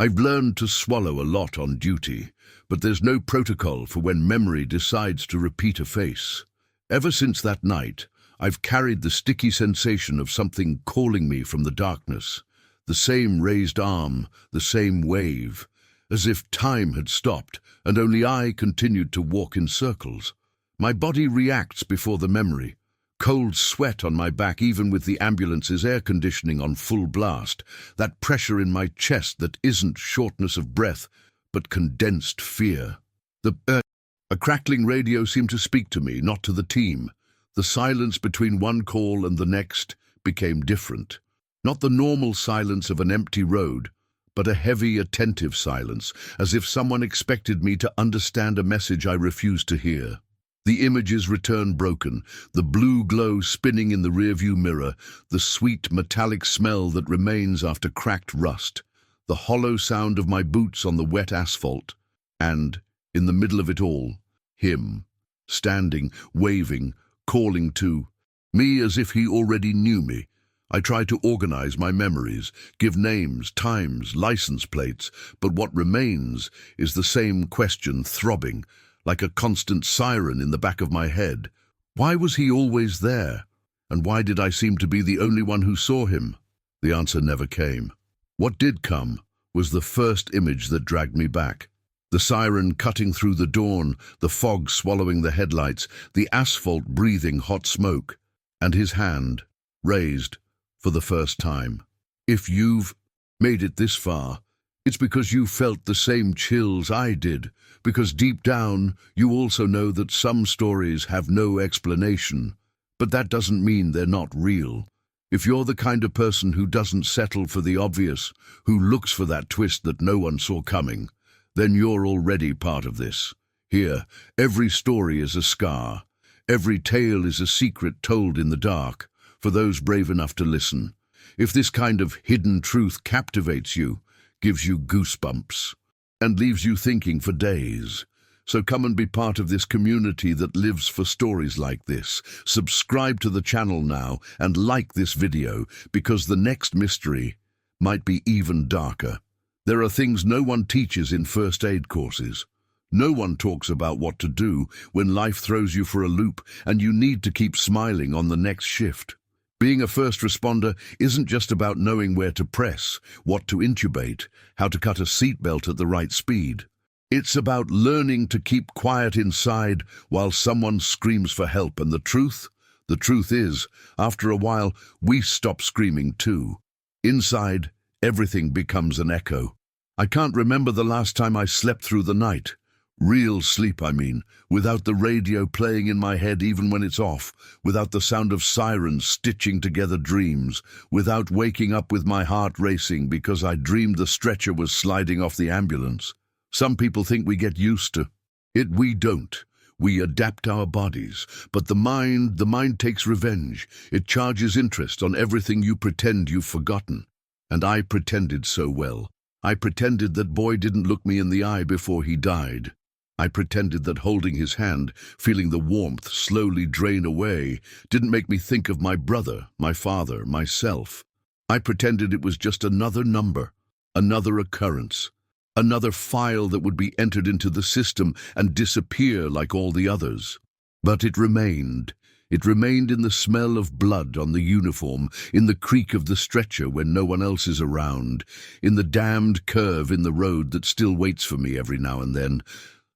I've learned to swallow a lot on duty, but there's no protocol for when memory decides to repeat a face. Ever since that night, I've carried the sticky sensation of something calling me from the darkness. The same raised arm, the same wave, as if time had stopped and only I continued to walk in circles. My body reacts before the memory. Cold sweat on my back even with the ambulance's air conditioning on full blast. That pressure in my chest that isn't shortness of breath, but condensed fear. A crackling radio seemed to speak to me, not to the team. The silence between one call and the next became different. Not the normal silence of an empty road, but a heavy, attentive silence, as if someone expected me to understand a message I refused to hear. The images return broken, the blue glow spinning in the rearview mirror, the sweet metallic smell that remains after cracked rust, the hollow sound of my boots on the wet asphalt, and, in the middle of it all, him, standing, waving, calling to me as if he already knew me. I try to organize my memories, give names, times, license plates, but what remains is the same question throbbing, like a constant siren in the back of my head. Why was he always there? And why did I seem to be the only one who saw him? The answer never came. What did come was the first image that dragged me back. The siren cutting through the dawn, the fog swallowing the headlights, the asphalt breathing hot smoke, and his hand, raised, for the first time. If you've made it this far, it's because you felt the same chills I did, because deep down you also know that some stories have no explanation. But that doesn't mean they're not real. If you're the kind of person who doesn't settle for the obvious, who looks for that twist that no one saw coming, then you're already part of this. Here, every story is a scar. Every tale is a secret told in the dark, for those brave enough to listen. If this kind of hidden truth captivates you, gives you goosebumps, and leaves you thinking for days, so come and be part of this community that lives for stories like this. Subscribe to the channel now and like this video, because the next mystery might be even darker. There are things no one teaches in first aid courses. No one talks about what to do when life throws you for a loop and you need to keep smiling on the next shift. Being a first responder isn't just about knowing where to press, what to intubate, how to cut a seatbelt at the right speed. It's about learning to keep quiet inside while someone screams for help. And the truth is, after a while, we stop screaming too. Inside, everything becomes an echo. I can't remember the last time I slept through the night. Real sleep, I mean, without the radio playing in my head even when it's off, without the sound of sirens stitching together dreams, without waking up with my heart racing because I dreamed the stretcher was sliding off the ambulance. Some people think we get used to it. We don't. We adapt our bodies, but the mind takes revenge. It charges interest on everything you pretend you've forgotten. And I pretended so well. I pretended that boy didn't look me in the eye before he died. I pretended that holding his hand, feeling the warmth slowly drain away, didn't make me think of my brother, my father, myself. I pretended it was just another number, another occurrence, another file that would be entered into the system and disappear like all the others. But it remained. It remained in the smell of blood on the uniform, in the creak of the stretcher when no one else is around, in the damned curve in the road that still waits for me every now and then,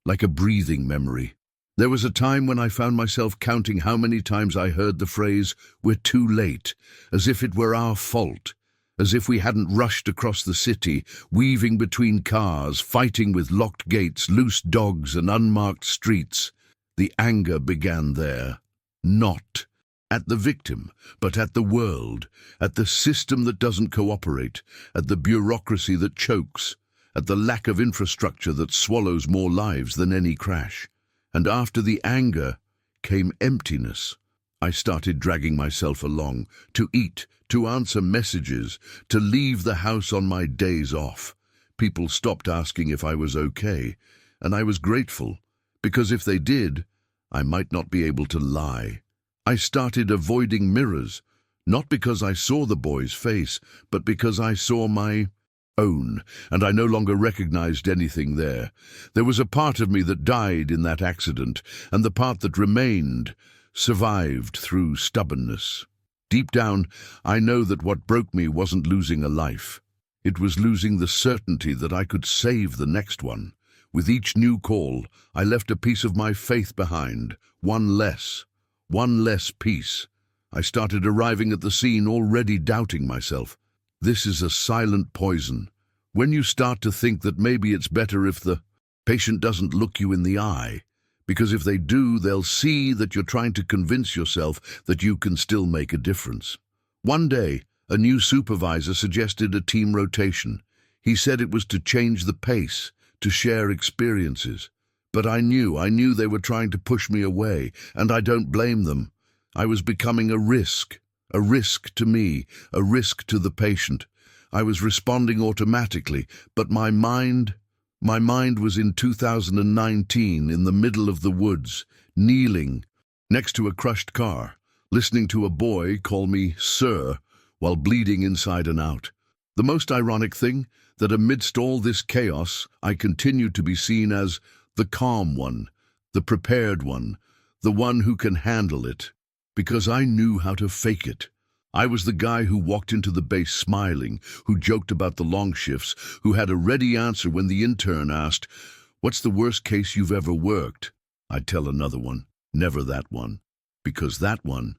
like a breathing memory. There was a time when I found myself counting how many times I heard the phrase, "We're too late," as if it were our fault, as if we hadn't rushed across the city, weaving between cars, fighting with locked gates, loose dogs and unmarked streets. The anger began there. Not at the victim, but at the world, at the system that doesn't cooperate, at the bureaucracy that chokes, at the lack of infrastructure that swallows more lives than any crash. And after the anger came emptiness. I started dragging myself along, to eat, to answer messages, to leave the house on my days off. People stopped asking if I was okay, and I was grateful, because if they did, I might not be able to lie. I started avoiding mirrors, not because I saw the boy's face, but because I saw my own, and I no longer recognized anything there. There was a part of me that died in that accident, and the part that remained survived through stubbornness. Deep down, I know that what broke me wasn't losing a life. It was losing the certainty that I could save the next one. With each new call, I left a piece of my faith behind, one less piece. I started arriving at the scene already doubting myself. This is a silent poison. When you start to think that maybe it's better if the patient doesn't look you in the eye, because if they do, they'll see that you're trying to convince yourself that you can still make a difference. One day, a new supervisor suggested a team rotation. He said it was to change the pace, to share experiences. But I knew they were trying to push me away, and I don't blame them. I was becoming a risk to me, a risk to the patient. I was responding automatically, but my mind was in 2019 in the middle of the woods, kneeling next to a crushed car, listening to a boy call me sir while bleeding inside and out. The most ironic thing, that amidst all this chaos, I continued to be seen as the calm one, the prepared one, the one who can handle it, because I knew how to fake it. I was the guy who walked into the base smiling, who joked about the long shifts, who had a ready answer when the intern asked, "What's the worst case you've ever worked?" I'd tell another one, never that one, because that one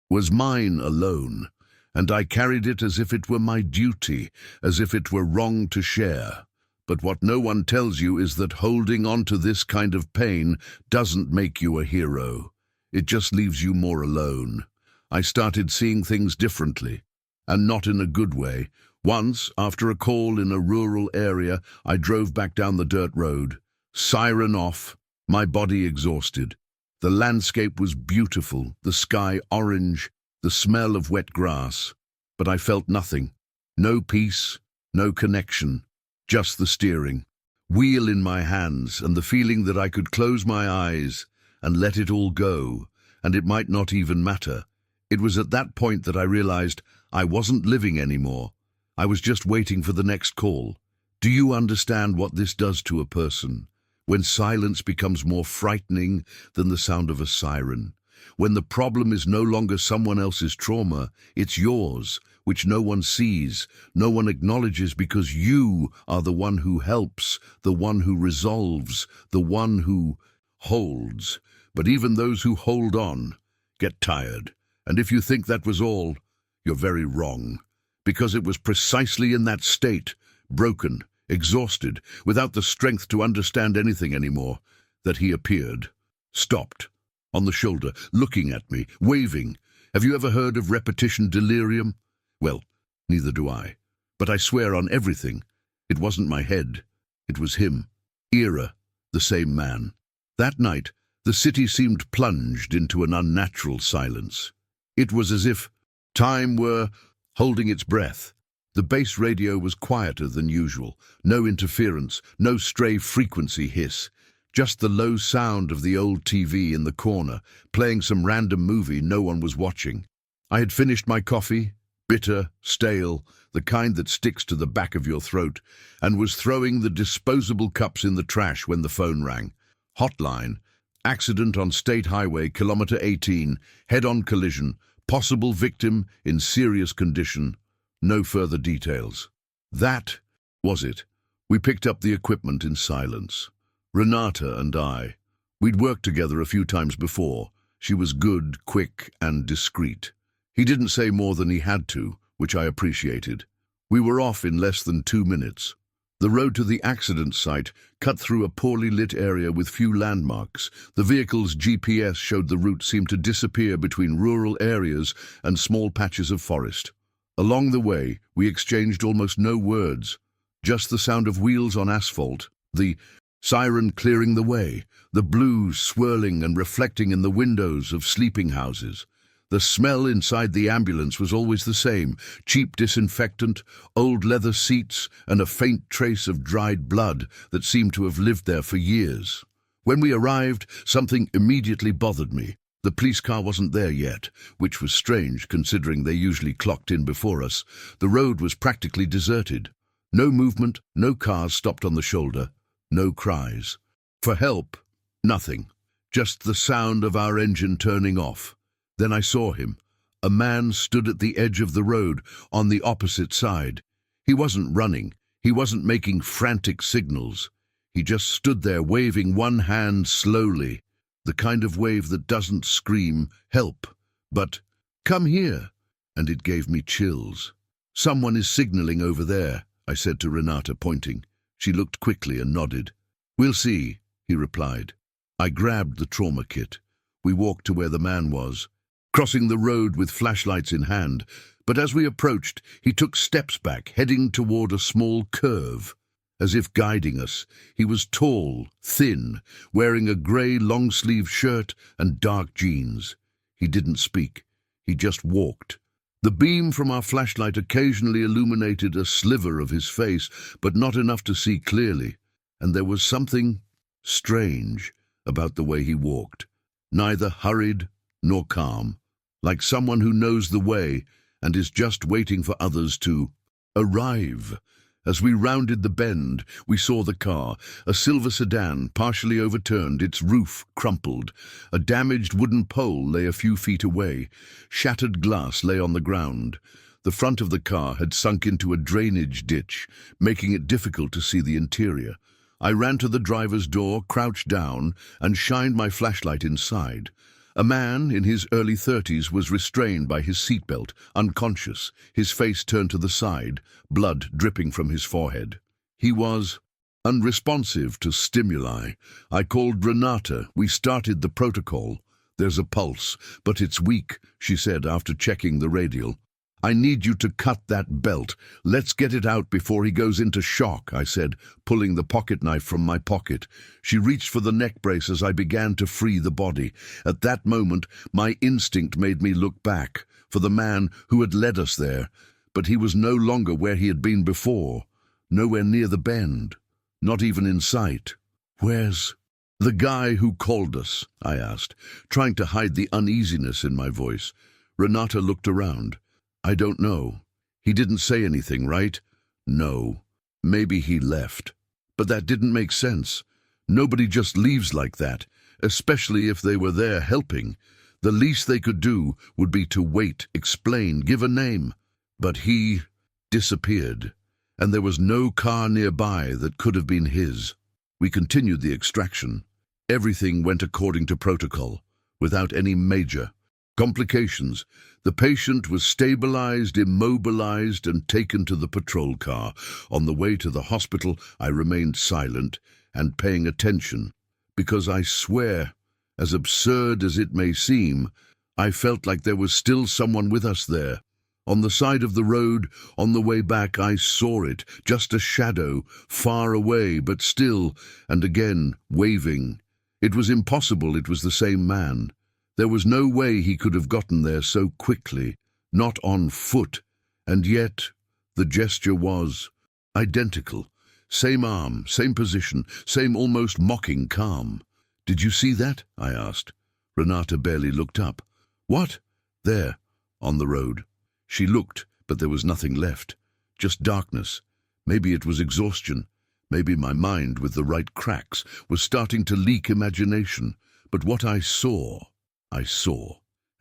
was mine alone, and I carried it as if it were my duty, as if it were wrong to share. But what no one tells you is that holding on to this kind of pain doesn't make you a hero. It just leaves you more alone. I started seeing things differently, and not in a good way. Once, after a call in a rural area, I drove back down the dirt road, siren off, my body exhausted. The landscape was beautiful, the sky orange, the smell of wet grass, but I felt nothing. No peace, no connection, just the steering wheel in my hands and the feeling that I could close my eyes and let it all go, and it might not even matter. It was at that point that I realized I wasn't living anymore. I was just waiting for the next call. Do you understand what this does to a person? When silence becomes more frightening than the sound of a siren. When the problem is no longer someone else's trauma, it's yours, which no one sees, no one acknowledges, because you are the one who helps, the one who resolves, the one who holds. But even those who hold on get tired. And if you think that was all, you're very wrong. Because it was precisely in that state, broken, exhausted, without the strength to understand anything anymore, that he appeared, stopped, on the shoulder, looking at me, waving. Have you ever heard of repetition delirium? Well, neither do I. But I swear on everything, it wasn't my head. It was him. Era, the same man. That night, the city seemed plunged into an unnatural silence. It was as if time were holding its breath. The base radio was quieter than usual. No interference, no stray frequency hiss. Just the low sound of the old TV in the corner, playing some random movie no one was watching. I had finished my coffee, bitter, stale, the kind that sticks to the back of your throat, and was throwing the disposable cups in the trash when the phone rang. Hotline. Accident on State Highway, kilometer 18, head-on collision, possible victim in serious condition. No further details. That was it. We picked up the equipment in silence. Renata and I. We'd worked together a few times before. She was good, quick, and discreet. He didn't say more than he had to, which I appreciated. We were off in less than 2 minutes. The road to the accident site cut through a poorly lit area with few landmarks. The vehicle's GPS showed the route seemed to disappear between rural areas and small patches of forest. Along the way, we exchanged almost no words, just the sound of wheels on asphalt, the siren clearing the way, the blue swirling and reflecting in the windows of sleeping houses. The smell inside the ambulance was always the same: cheap disinfectant, old leather seats, and a faint trace of dried blood that seemed to have lived there for years. When we arrived, something immediately bothered me. The police car wasn't there yet, which was strange considering they usually clocked in before us. The road was practically deserted. No movement, no cars stopped on the shoulder, no cries. For help, nothing. Just the sound of our engine turning off. Then I saw him. A man stood at the edge of the road, on the opposite side. He wasn't running. He wasn't making frantic signals. He just stood there waving one hand slowly, the kind of wave that doesn't scream, "Help," but, "Come here," and it gave me chills. "Someone is signaling over there," I said to Renata, pointing. She looked quickly and nodded. "We'll see," he replied. I grabbed the trauma kit. We walked to where the man was, crossing the road with flashlights in hand, but as we approached, he took steps back, heading toward a small curve. As if guiding us, he was tall, thin, wearing a grey long-sleeved shirt and dark jeans. He didn't speak. He just walked. The beam from our flashlight occasionally illuminated a sliver of his face, but not enough to see clearly, and there was something strange about the way he walked, neither hurried nor calm, like someone who knows the way and is just waiting for others to arrive. As we rounded the bend, we saw the car, a silver sedan, partially overturned, its roof crumpled. A damaged wooden pole lay a few feet away. Shattered glass lay on the ground. The front of the car had sunk into a drainage ditch, making it difficult to see the interior. I ran to the driver's door, crouched down, and shined my flashlight inside. A man in his early 30s was restrained by his seatbelt, unconscious, his face turned to the side, blood dripping from his forehead. He was unresponsive to stimuli. I called Renata. We started the protocol. "There's a pulse, but it's weak," she said after checking the radial. "I need you to cut that belt. Let's get it out before he goes into shock," I said, pulling the pocket knife from my pocket. She reached for the neck brace as I began to free the body. At that moment, my instinct made me look back, for the man who had led us there. But he was no longer where he had been before, nowhere near the bend, not even in sight. "Where's the guy who called us?" I asked, trying to hide the uneasiness in my voice. Renata looked around. "I don't know. He didn't say anything, right?" "No. Maybe he left." But that didn't make sense. Nobody just leaves like that, especially if they were there helping. The least they could do would be to wait, explain, give a name. But he disappeared, and there was no car nearby that could have been his. We continued the extraction. Everything went according to protocol, without any major complications. The patient was stabilized, immobilized, and taken to the patrol car. On the way to the hospital, I remained silent and paying attention, because I swear, as absurd as it may seem, I felt like there was still someone with us there. On the side of the road, on the way back, I saw it, just a shadow, far away, but still, and again, waving. It was impossible it was the same man. There was no way he could have gotten there so quickly, not on foot, and yet the gesture was identical. Same arm, same position, same almost mocking calm. "Did you see that?" I asked. Renata barely looked up. "What?" "There, on the road." She looked, but there was nothing left, just darkness. Maybe it was exhaustion. Maybe my mind, with the right cracks, was starting to leak imagination. But what I saw,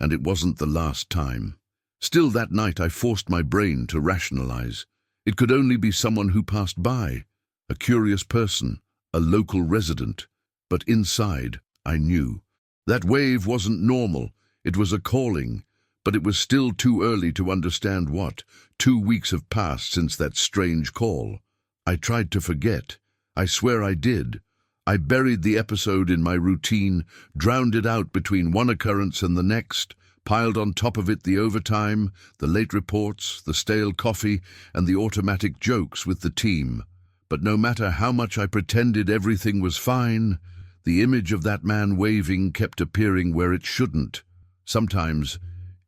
and it wasn't the last time. Still that night I forced my brain to rationalize. It could only be someone who passed by, a curious person, a local resident. But inside, I knew. That wave wasn't normal. It was a calling, but it was still too early to understand what. 2 weeks have passed since that strange call. I tried to forget. I swear I did. I buried the episode in my routine, drowned it out between one occurrence and the next, piled on top of it the overtime, the late reports, the stale coffee, and the automatic jokes with the team. But no matter how much I pretended everything was fine, the image of that man waving kept appearing where it shouldn't. Sometimes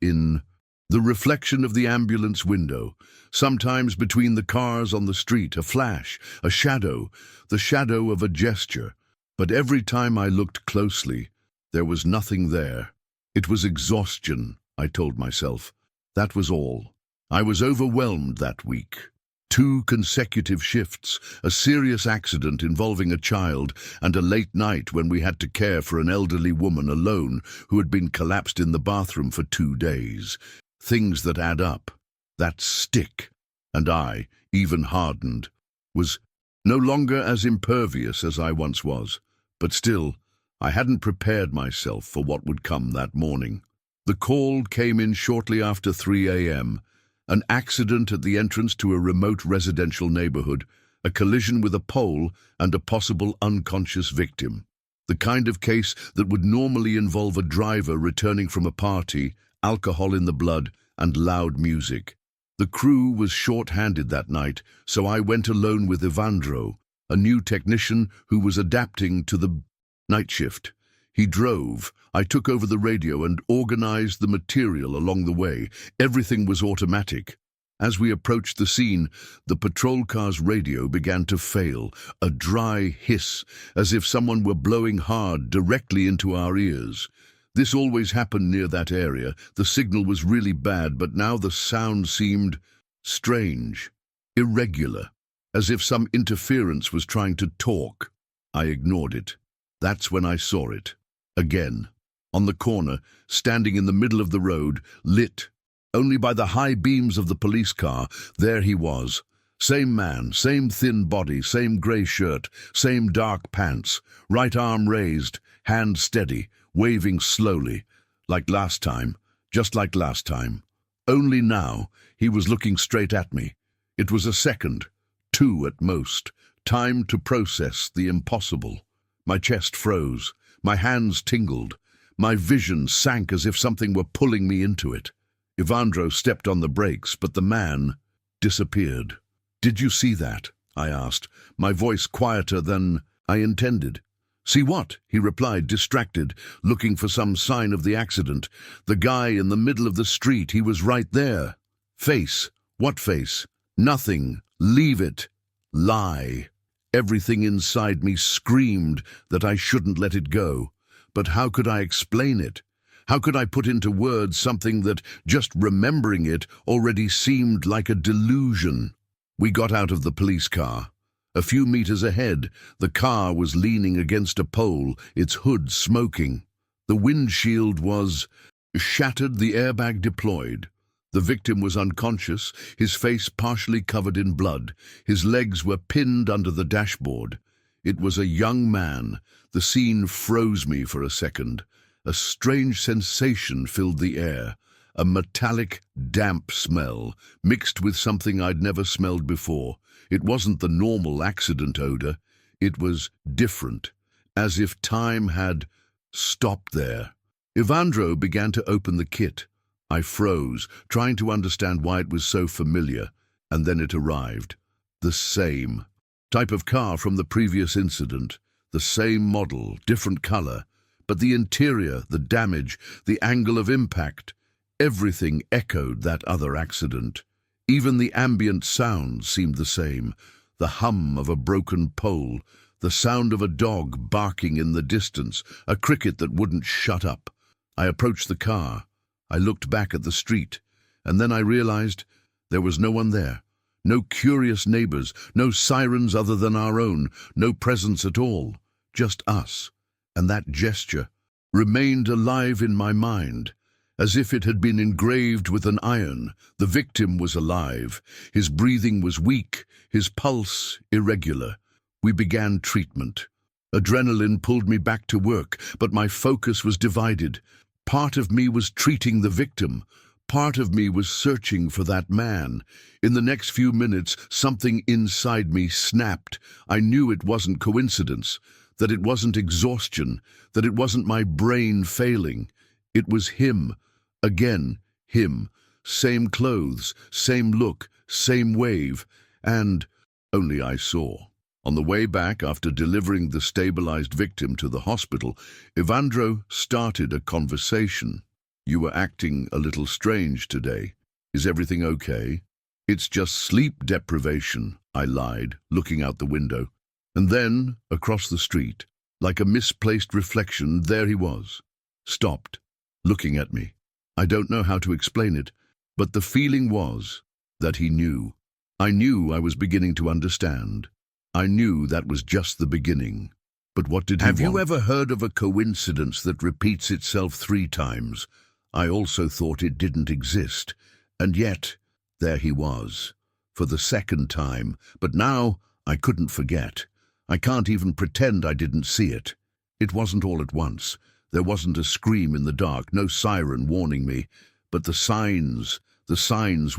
in the reflection of the ambulance window, sometimes between the cars on the street, a flash, a shadow, the shadow of a gesture. But every time I looked closely, there was nothing there. It was exhaustion, I told myself. That was all. I was overwhelmed that week. 2 consecutive shifts, a serious accident involving a child, and a late night when we had to care for an elderly woman alone who had been collapsed in the bathroom for 2 days. Things that add up. That stick. And I, even hardened, was no longer as impervious as I once was. But still, I hadn't prepared myself for what would come that morning. The call came in shortly after 3 a.m. An accident at the entrance to a remote residential neighborhood, a collision with a pole, and a possible unconscious victim. The kind of case that would normally involve a driver returning from a party, alcohol in the blood, and loud music. The crew was short-handed that night, so I went alone with Evandro, a new technician who was adapting to the night shift. He drove, I took over the radio and organized the material along the way. Everything was automatic. As we approached the scene, the patrol car's radio began to fail, a dry hiss, as if someone were blowing hard directly into our ears. This always happened near that area. The signal was really bad, but now the sound seemed strange, irregular, as if some interference was trying to talk. I ignored it. That's when I saw it. Again, on the corner, standing in the middle of the road, lit only by the high beams of the police car, there he was. Same man, same thin body, same grey shirt, same dark pants, right arm raised, hand steady, waving slowly, like last time, just like last time. Only now, he was looking straight at me. It was a second, 2 at most, time to process the impossible. My chest froze. My hands tingled. My vision sank as if something were pulling me into it. Evandro stepped on the brakes, but the man disappeared. "Did you see that?" I asked, my voice quieter than I intended. "See what?" he replied, distracted, looking for some sign of the accident. "The guy in the middle of the street, he was right there." "Face? What face?" "Nothing. Leave it." Lie. Everything inside me screamed that I shouldn't let it go. But how could I explain it? How could I put into words something that, just remembering it, already seemed like a delusion? We got out of the police car. A few meters ahead, the car was leaning against a pole, its hood smoking. The windshield was shattered, the airbag deployed. The victim was unconscious, his face partially covered in blood. His legs were pinned under the dashboard. It was a young man. The scene froze me for a second. A strange sensation filled the air. A metallic, damp smell, mixed with something I'd never smelled before. It wasn't the normal accident odor. It was different, as if time had stopped there. Evandro began to open the kit. I froze, trying to understand why it was so familiar, and then it arrived. The same type of car from the previous incident, the same model, different color, but the interior, the damage, the angle of impact, everything echoed that other accident. Even the ambient sounds seemed the same, the hum of a broken pole, the sound of a dog barking in the distance, a cricket that wouldn't shut up. I approached the car. I looked back at the street, and then I realized there was no one there. No curious neighbors, no sirens other than our own, no presence at all, just us. And that gesture remained alive in my mind, as if it had been engraved with an iron. The victim was alive. His breathing was weak, his pulse irregular. We began treatment. Adrenaline pulled me back to work, but my focus was divided. Part of me was treating the victim. Part of me was searching for that man. In the next few minutes, something inside me snapped. I knew it wasn't coincidence, that it wasn't exhaustion, that it wasn't my brain failing. It was him. Again, him. Same clothes, same look, same wave, and only I saw. On the way back, after delivering the stabilized victim to the hospital, Evandro started a conversation. "You were acting a little strange today. Is everything okay?" "It's just sleep deprivation," I lied, looking out the window. And then, across the street, like a misplaced reflection, there he was. Stopped. looking at me. I don't know how to explain it, but the feeling was that he knew. I knew I was beginning to understand. I knew that was just the beginning. But what did he want? Have you ever heard of a coincidence that repeats itself 3 times? I also thought it didn't exist. And yet, there he was, for the 2nd time. But now, I couldn't forget. I can't even pretend I didn't see it. It wasn't all at once. There wasn't a scream in the dark, no siren warning me. But the signs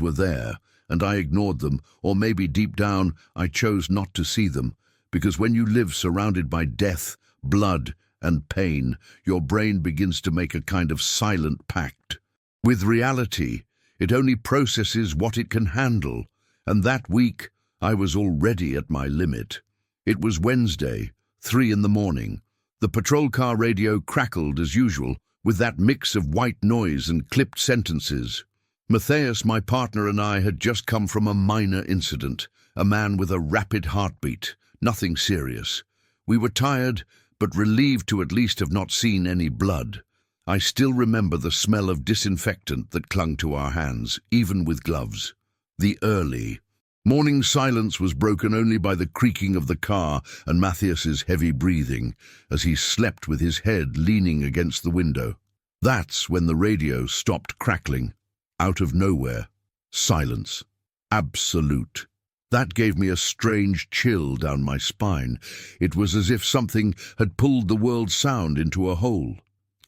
were there, and I ignored them, or maybe deep down I chose not to see them. Because when you live surrounded by death, blood, and pain, your brain begins to make a kind of silent pact with reality. It only processes what it can handle, and that week I was already at my limit. It was Wednesday, 3 in the morning. The patrol car radio crackled as usual, with that mix of white noise and clipped sentences. Matthias, my partner, and I had just come from a minor incident, a man with a rapid heartbeat. Nothing serious. We were tired, but relieved to at least have not seen any blood. I still remember the smell of disinfectant that clung to our hands, even with gloves. The early morning silence was broken only by the creaking of the car and Matthias's heavy breathing as he slept with his head leaning against the window. That's when the radio stopped crackling. Out of nowhere. Silence. Absolute. That gave me a strange chill down my spine. It was as if something had pulled the world's sound into a hole.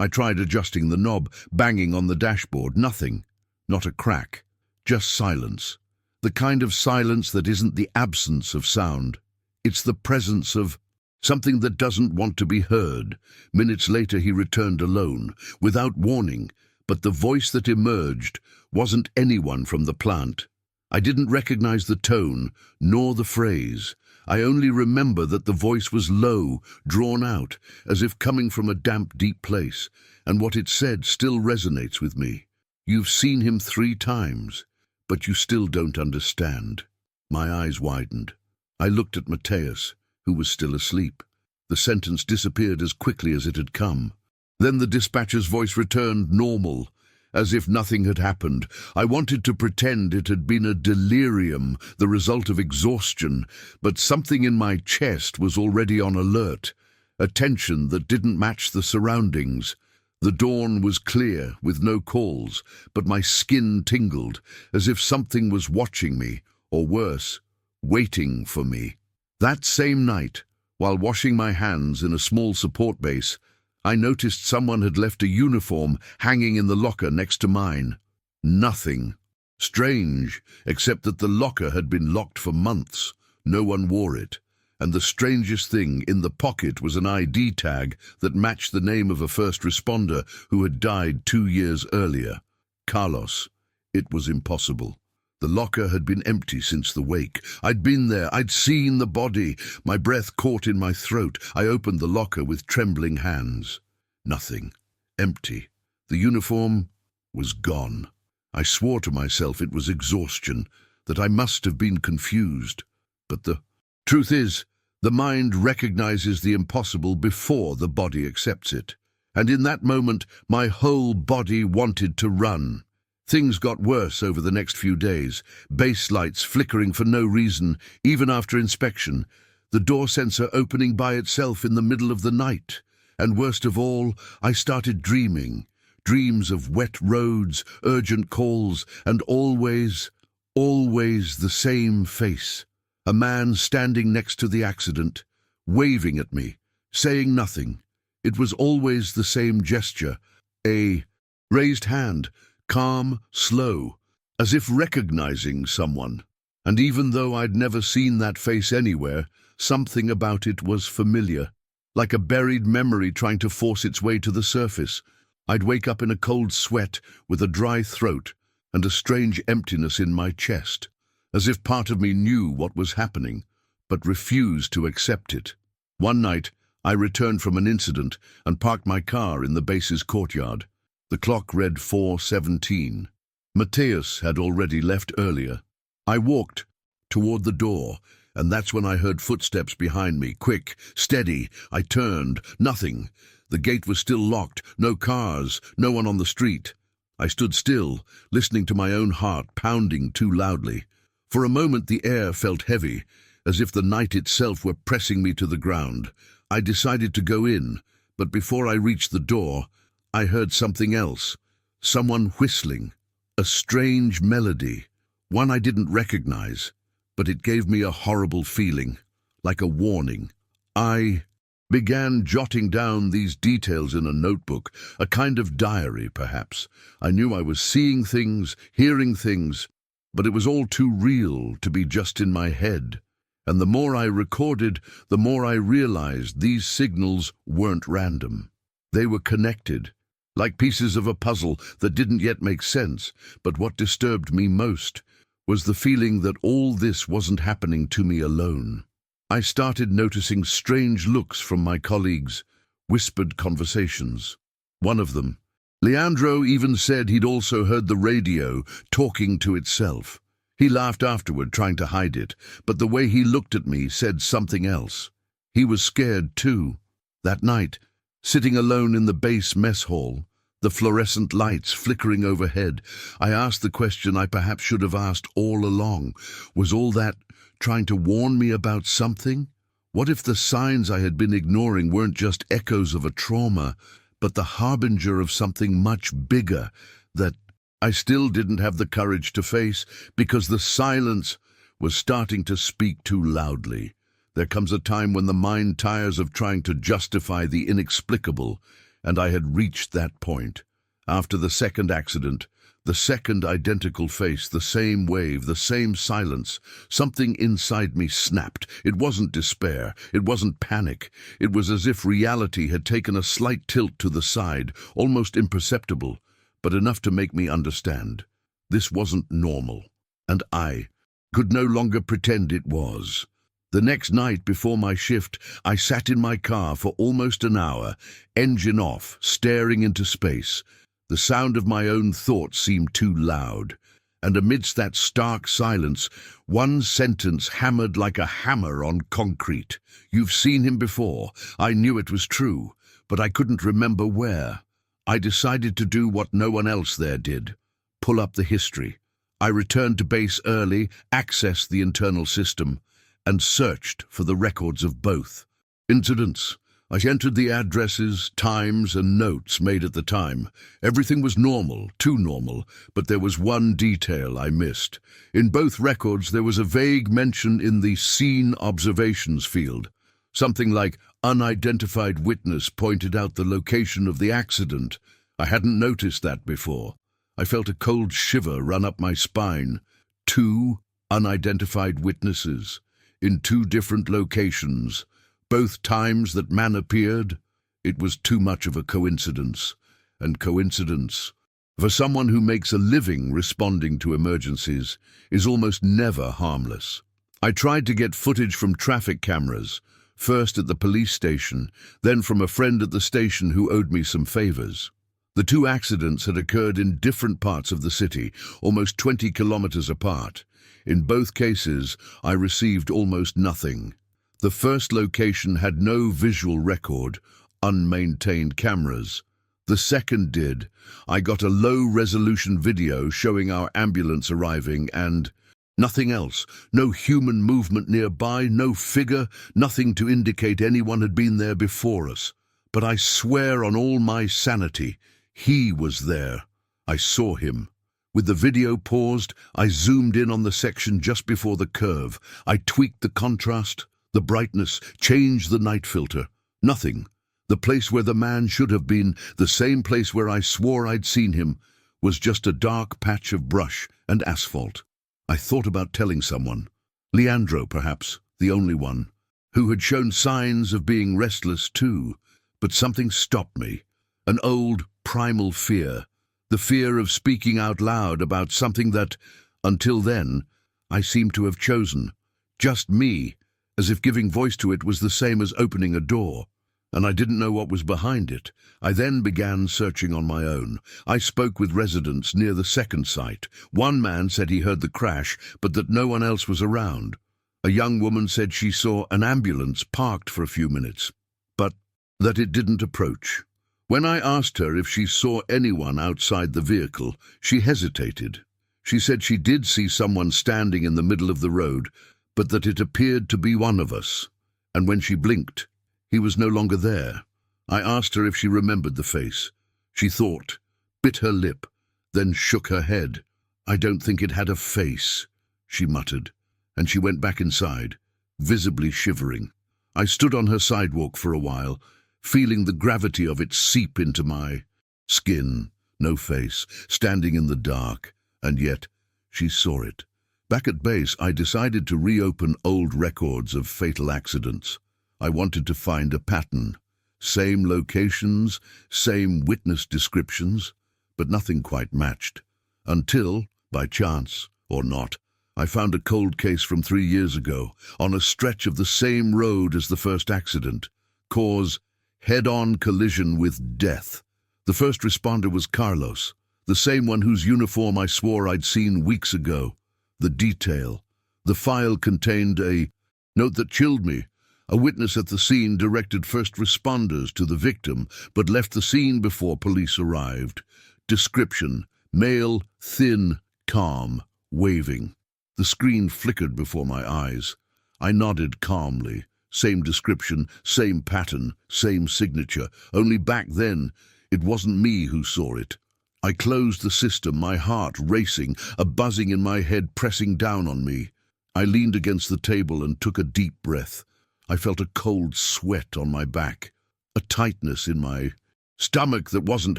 I tried adjusting the knob, banging on the dashboard. Nothing. Not a crack. Just silence. The kind of silence that isn't the absence of sound. It's the presence of something that doesn't want to be heard. Minutes later he returned alone, without warning, but the voice that emerged wasn't anyone from the plant. I didn't recognize the tone, nor the phrase. I only remember that the voice was low, drawn out, as if coming from a damp, deep place, and what it said still resonates with me. You've seen him 3 times, but you still don't understand. My eyes widened. I looked at Matthias, who was still asleep. The sentence disappeared as quickly as it had come. Then the dispatcher's voice returned normal, as if nothing had happened. I wanted to pretend it had been a delirium, the result of exhaustion, but something in my chest was already on alert, a tension that didn't match the surroundings. The dawn was clear, with no calls, but my skin tingled, as if something was watching me, or worse, waiting for me. That same night, while washing my hands in a small support base, I noticed someone had left a uniform hanging in the locker next to mine. Nothing. Strange, except that the locker had been locked for months. No one wore it. And the strangest thing, in the pocket was an ID tag that matched the name of a first responder who had died 2 years earlier. Carlos. It was impossible. The locker had been empty since the wake. I'd been there. I'd seen the body. My breath caught in my throat. I opened the locker with trembling hands. Nothing. Empty. The uniform was gone. I swore to myself it was exhaustion, that I must have been confused. But the truth is, the mind recognizes the impossible before the body accepts it. And in that moment, my whole body wanted to run. Things got worse over the next few days, base lights flickering for no reason, even after inspection, the door sensor opening by itself in the middle of the night. And worst of all, I started dreaming. Dreams of wet roads, urgent calls, and always the same face. A man standing next to the accident, waving at me, saying nothing. It was always the same gesture, a raised hand, calm, slow, as if recognizing someone. And even though I'd never seen that face anywhere, something about it was familiar, like a buried memory trying to force its way to the surface. I'd wake up in a cold sweat with a dry throat and a strange emptiness in my chest, as if part of me knew what was happening, but refused to accept it. One night, I returned from an incident and parked my car in the base's courtyard. The clock read 4:17. Matthias had already left earlier. I walked toward the door, and that's when I heard footsteps behind me. Quick, steady. I turned. Nothing. The gate was still locked, no cars, no one on the street. I stood still, listening to my own heart pounding too loudly. For a moment the air felt heavy, as if the night itself were pressing me to the ground. I decided to go in, but before I reached the door, I heard something else. Someone whistling. A strange melody, one I didn't recognize, but it gave me a horrible feeling, like a warning. I began jotting down these details in a notebook, a kind of diary, perhaps. I knew I was seeing things, hearing things, but it was all too real to be just in my head. And the more I recorded, the more I realized these signals weren't random. They were connected, like pieces of a puzzle that didn't yet make sense. But what disturbed me most was the feeling that all this wasn't happening to me alone. I started noticing strange looks from my colleagues, whispered conversations. One of them, Leandro, even said he'd also heard the radio talking to itself. He laughed afterward, trying to hide it, but the way he looked at me said something else. He was scared too. That night, sitting alone in the base mess hall, the fluorescent lights flickering overhead, I asked the question I perhaps should have asked all along. Was all that trying to warn me about something? What if the signs I had been ignoring weren't just echoes of a trauma, but the harbinger of something much bigger that I still didn't have the courage to face, because the silence was starting to speak too loudly. There comes a time when the mind tires of trying to justify the inexplicable, and I had reached that point. After the second accident, the second identical face, the same wave, the same silence, something inside me snapped. It wasn't despair, it wasn't panic. It was as if reality had taken a slight tilt to the side, almost imperceptible, but enough to make me understand. This wasn't normal, and I could no longer pretend it was. The next night before my shift, I sat in my car for almost an hour, engine off, staring into space. The sound of my own thoughts seemed too loud, and amidst that stark silence, one sentence hammered like a hammer on concrete. "You've seen him before." I knew it was true, but I couldn't remember where. I decided to do what no one else there did: pull up the history. I returned to base early, accessed the internal system, and searched for the records of both incidents. I entered the addresses, times, and notes made at the time. Everything was normal, too normal, but there was one detail I missed. In both records, there was a vague mention in the scene observations field. Something like unidentified witness pointed out the location of the accident. I hadn't noticed that before. I felt a cold shiver run up my spine. 2 unidentified witnesses, in 2 different locations. Both times that man appeared. It was too much of a coincidence. And coincidence, for someone who makes a living responding to emergencies, is almost never harmless. I tried to get footage from traffic cameras, first at the police station, then from a friend at the station who owed me some favors. The 2 accidents had occurred in different parts of the city, almost 20 kilometers apart. In both cases, I received almost nothing. The first location had no visual record, unmaintained cameras. The second did. I got a low-resolution video showing our ambulance arriving and nothing else. No human movement nearby, no figure, nothing to indicate anyone had been there before us. But I swear on all my sanity, he was there. I saw him. With the video paused, I zoomed in on the section just before the curve. I tweaked the contrast, the brightness, changed the night filter. Nothing. The place where the man should have been, the same place where I swore I'd seen him, was just a dark patch of brush and asphalt. I thought about telling someone. Leandro, perhaps, the only one, who had shown signs of being restless too. But something stopped me. An old, primal fear. The fear of speaking out loud about something that, until then, I seemed to have chosen. Just me, as if giving voice to it was the same as opening a door. And I didn't know what was behind it. I then began searching on my own. I spoke with residents near the second site. One man said he heard the crash, but that no one else was around. A young woman said she saw an ambulance parked for a few minutes. But that it didn't approach. When I asked her if she saw anyone outside the vehicle, she hesitated. She said she did see someone standing in the middle of the road, but that it appeared to be one of us. And when she blinked, he was no longer there. I asked her if she remembered the face. She thought, bit her lip, then shook her head. "I don't think it had a face," she muttered, and she went back inside, visibly shivering. I stood on her sidewalk for a while, feeling the gravity of it seep into my skin. No face, standing in the dark, and yet she saw it. Back at base, I decided to reopen old records of fatal accidents. I wanted to find a pattern. Same locations, same witness descriptions, but nothing quite matched. Until, by chance, or not, I found a cold case from 3 years ago, on a stretch of the same road as the first accident. Cause, head-on collision with death. The first responder was Carlos, the same one whose uniform I swore I'd seen weeks ago. The detail. The file contained a note that chilled me. A witness at the scene directed first responders to the victim, but left the scene before police arrived. Description: male, thin, calm, waving. The screen flickered before my eyes. I nodded calmly. Same description, same pattern, same signature. Only back then, it wasn't me who saw it. I closed the system, my heart racing, a buzzing in my head pressing down on me. I leaned against the table and took a deep breath. I felt a cold sweat on my back, a tightness in my stomach that wasn't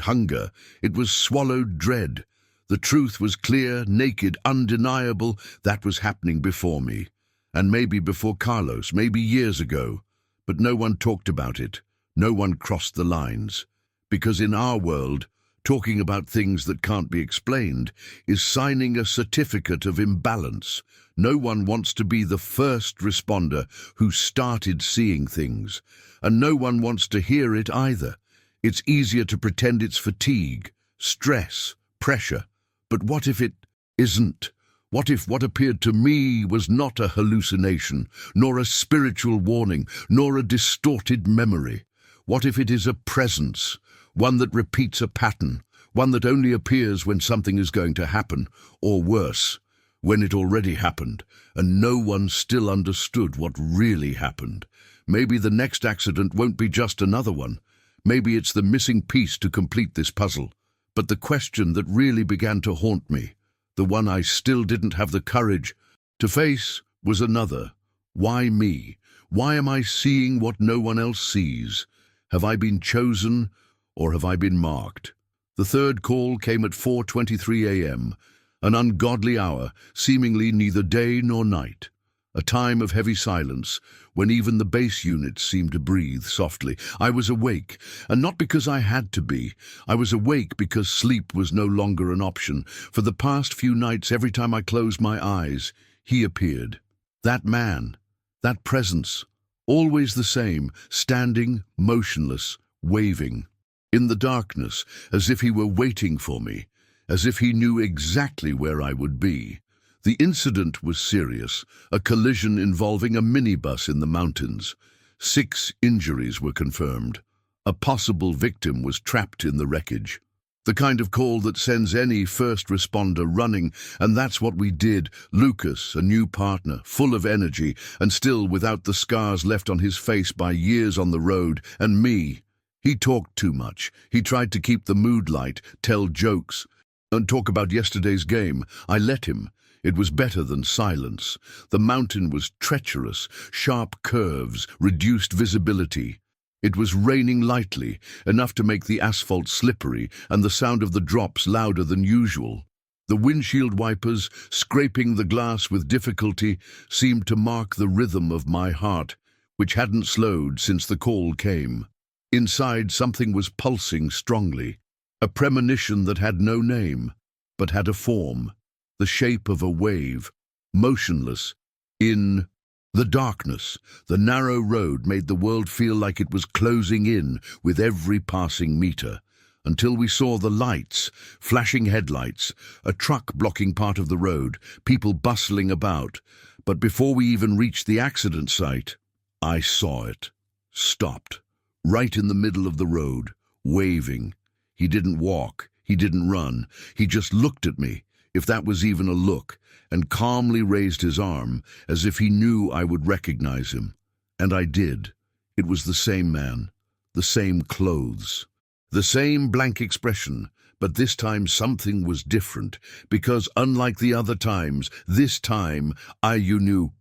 hunger. It was swallowed dread. The truth was clear, naked, undeniable. That was happening before me. And maybe before Carlos, maybe years ago. But no one talked about it. No one crossed the lines. Because in our world, talking about things that can't be explained is signing a certificate of imbalance. No one wants to be the first responder who started seeing things. And no one wants to hear it either. It's easier to pretend it's fatigue, stress, pressure. But what if it isn't? What if what appeared to me was not a hallucination, nor a spiritual warning, nor a distorted memory? What if it is a presence, one that repeats a pattern, one that only appears when something is going to happen, or worse, when it already happened, and no one still understood what really happened? Maybe the next accident won't be just another one. Maybe it's the missing piece to complete this puzzle. But the question that really began to haunt me, the one I still didn't have the courage to face, was another. Why me? Why am I seeing what no one else sees? Have I been chosen, or have I been marked? The third call came at 4:23 a.m., an ungodly hour, seemingly neither day nor night. A time of heavy silence, when even the base units seemed to breathe softly. I was awake, and not because I had to be. I was awake because sleep was no longer an option. For the past few nights, every time I closed my eyes, he appeared. That man, that presence, always the same, standing, motionless, waving. In the darkness, as if he were waiting for me, as if he knew exactly where I would be. The incident was serious, a collision involving a minibus in the mountains. 6 injuries were confirmed. A possible victim was trapped in the wreckage. The kind of call that sends any first responder running, and that's what we did. Lucas, a new partner, full of energy, and still without the scars left on his face by years on the road, and me. He talked too much. He tried to keep the mood light, tell jokes, and talk about yesterday's game. I let him. It was better than silence. The mountain was treacherous, sharp curves, reduced visibility. It was raining lightly, enough to make the asphalt slippery, and the sound of the drops louder than usual. The windshield wipers, scraping the glass with difficulty, seemed to mark the rhythm of my heart, which hadn't slowed since the call came. Inside, something was pulsing strongly, a premonition that had no name, but had a form, the shape of a wave, motionless. In the darkness, the narrow road made the world feel like it was closing in with every passing meter, until we saw the lights, flashing headlights, a truck blocking part of the road, people bustling about. But before we even reached the accident site, I saw it. Stopped. right in the middle of the road, waving. He didn't walk, he didn't run, he just looked at me, if that was even a look, and calmly raised his arm, as if he knew I would recognize him. And I did. It was the same man, the same clothes, the same blank expression, but this time something was different, because unlike the other times, this time I knew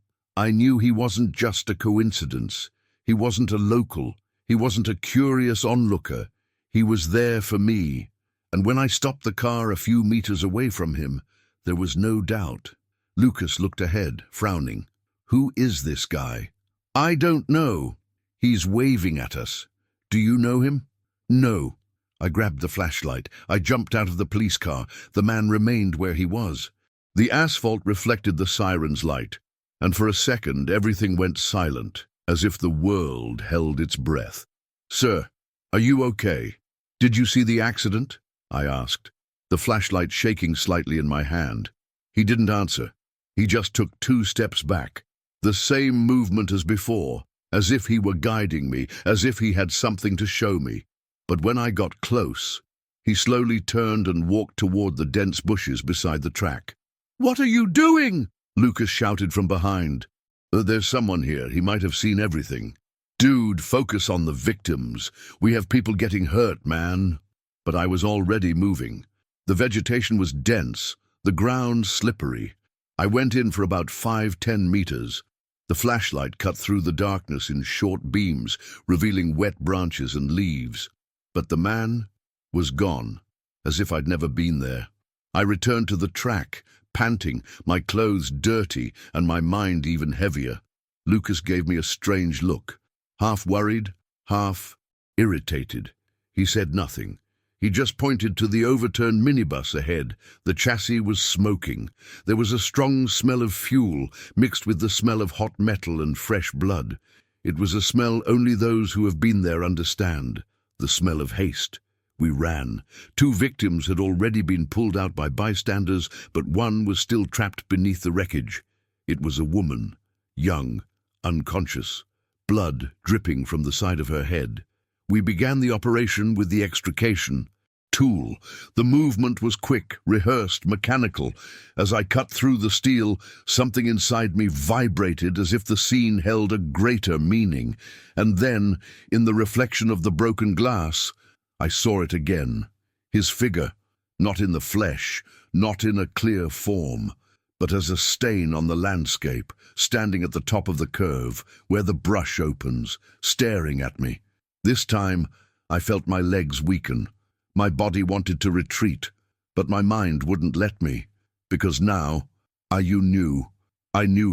he wasn't just a coincidence. He wasn't a local. He wasn't a curious onlooker. He was there for me. And when I stopped the car a few meters away from him, there was no doubt. Lucas looked ahead, frowning. Who is this guy? I don't know. He's waving at us. Do you know him? No. I grabbed the flashlight. I jumped out of the police car. The man remained where he was. The asphalt reflected the siren's light, and for a second everything went silent, as if the world held its breath. Sir, are you okay? Did you see the accident? I asked, the flashlight shaking slightly in my hand. He didn't answer. He just took 2 steps back, the same movement as before, as if he were guiding me, as if he had something to show me. But when I got close, he slowly turned and walked toward the dense bushes beside the track. What are you doing? Lucas shouted from behind. There's someone here. He might have seen everything. Dude, focus on the victims. We have people getting hurt, man. But I was already moving. The vegetation was dense, the ground slippery. I went in for about 5-10 meters. The flashlight cut through the darkness in short beams, revealing wet branches and leaves. But the man was gone, as if I'd never been there. I returned to the track, panting, my clothes dirty and my mind even heavier. Lucas gave me a strange look, half worried, half irritated. He said nothing. He just pointed to the overturned minibus ahead. The chassis was smoking. There was a strong smell of fuel mixed with the smell of hot metal and fresh blood. It was a smell only those who have been there understand. The smell of haste. We ran. 2 victims had already been pulled out by bystanders, but one was still trapped beneath the wreckage. It was a woman, young, unconscious, blood dripping from the side of her head. We began the operation with the extrication tool. The movement was quick, rehearsed, mechanical. As I cut through the steel, something inside me vibrated as if the scene held a greater meaning. And then, in the reflection of the broken glass, I saw it again. His figure, not in the flesh, not in a clear form, but as a stain on the landscape, standing at the top of the curve, where the brush opens, staring at me. This time, I felt my legs weaken. My body wanted to retreat, but my mind wouldn't let me, because now I knew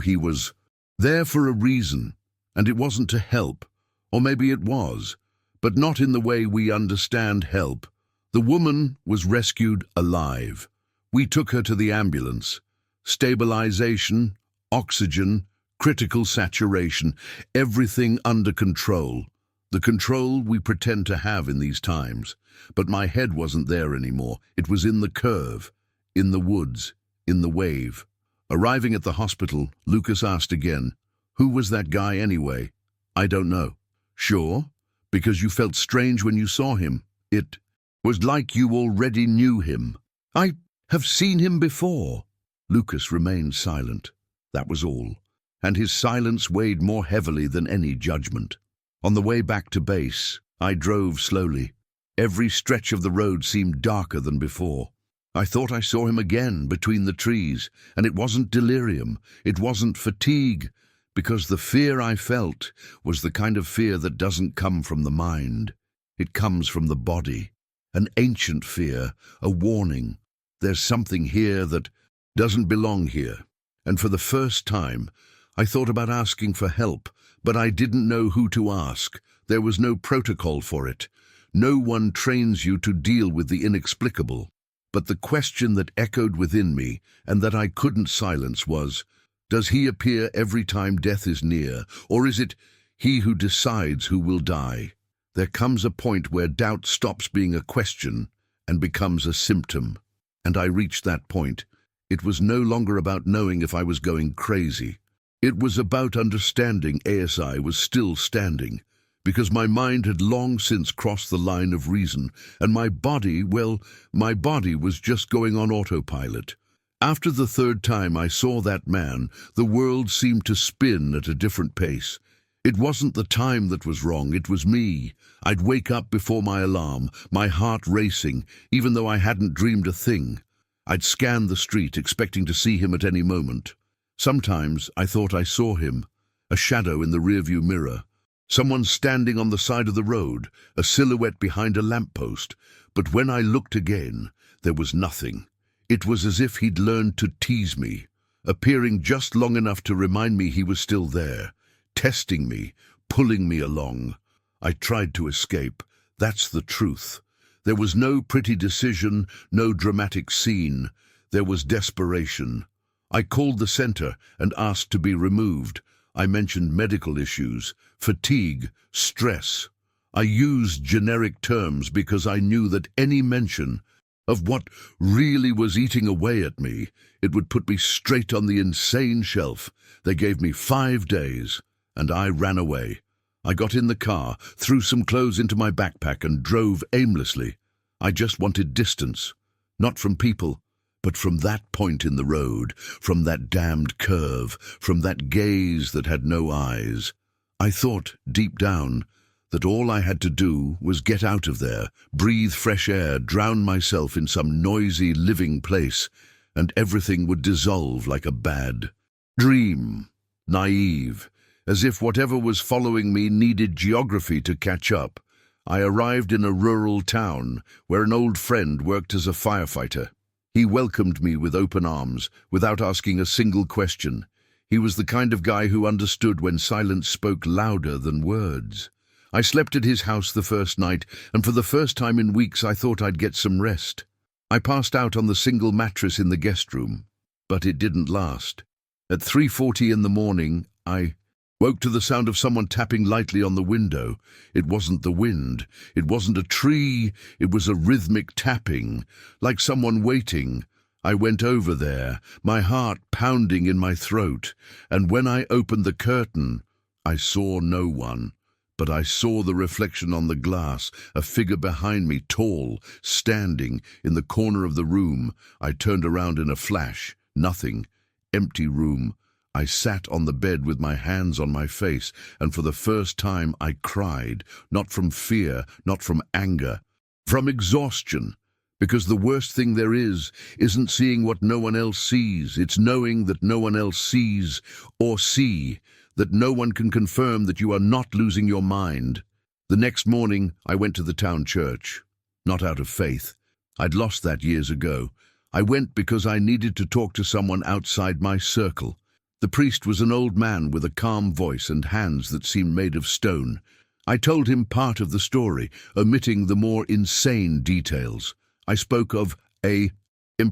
he was there for a reason, and it wasn't to help, or maybe it was, but not in the way we understand help. The woman was rescued alive. We took her to the ambulance. Stabilization, oxygen, critical saturation, everything under control. The control we pretend to have in these times. But my head wasn't there anymore. It was in the curve, in the woods, in the wave. Arriving at the hospital, Lucas asked again, "Who was that guy anyway?" "I don't know." "Sure? Because you felt strange when you saw him. It was like you already knew him." "I have seen him before." Lucas remained silent. That was all. And his silence weighed more heavily than any judgment. On the way back to base, I drove slowly. Every stretch of the road seemed darker than before. I thought I saw him again between the trees, and it wasn't delirium, it wasn't fatigue, because the fear I felt was the kind of fear that doesn't come from the mind. It comes from the body. An ancient fear, a warning. There's something here that doesn't belong here. And for the first time, I thought about asking for help, but I didn't know who to ask. There was no protocol for it. No one trains you to deal with the inexplicable. But the question that echoed within me, and that I couldn't silence, was, does he appear every time death is near, or is it he who decides who will die? There comes a point where doubt stops being a question and becomes a symptom. And I reached that point. It was no longer about knowing if I was going crazy. It was about understanding ASI was still standing, because my mind had long since crossed the line of reason, and my body, well, my body was just going on autopilot. After the third time I saw that man, the world seemed to spin at a different pace. It wasn't the time that was wrong, it was me. I'd wake up before my alarm, my heart racing, even though I hadn't dreamed a thing. I'd scan the street, expecting to see him at any moment. Sometimes I thought I saw him, a shadow in the rearview mirror. Someone standing on the side of the road, a silhouette behind a lamppost. But when I looked again, there was nothing. It was as if he'd learned to tease me, appearing just long enough to remind me he was still there, testing me, pulling me along. I tried to escape. That's the truth. There was no pretty decision, no dramatic scene. There was desperation. I called the center and asked to be removed. I mentioned medical issues, fatigue, stress. I used generic terms because I knew that any mention of what really was eating away at me, it would put me straight on the insane shelf. They gave me 5 days, and I ran away. I got in the car, threw some clothes into my backpack and drove aimlessly. I just wanted distance, not from people, but from that point in the road, from that damned curve, from that gaze that had no eyes. I thought, deep down, that all I had to do was get out of there, breathe fresh air, drown myself in some noisy, living place, and everything would dissolve like a bad dream. Naive, as if whatever was following me needed geography to catch up. I arrived in a rural town where an old friend worked as a firefighter. He welcomed me with open arms, without asking a single question. He was the kind of guy who understood when silence spoke louder than words. I slept at his house the first night, and for the first time in weeks I thought I'd get some rest. I passed out on the single mattress in the guest room, but it didn't last. At 3:40 in the morning, I woke to the sound of someone tapping lightly on the window. It wasn't the wind, it wasn't a tree, it was a rhythmic tapping, like someone waiting. I went over there, my heart pounding in my throat, and when I opened the curtain, I saw no one. But I saw the reflection on the glass, a figure behind me, tall, standing in the corner of the room. I turned around in a flash. Nothing. Empty room. I sat on the bed with my hands on my face, and for the first time I cried, not from fear, not from anger, from exhaustion. Because the worst thing there isn't seeing what no one else sees. It's knowing that no one else sees or see, that no one can confirm that you are not losing your mind. The next morning, I went to the town church. Not out of faith. I'd lost that years ago. I went because I needed to talk to someone outside my circle. The priest was an old man with a calm voice and hands that seemed made of stone. I told him part of the story, omitting the more insane details. I spoke of a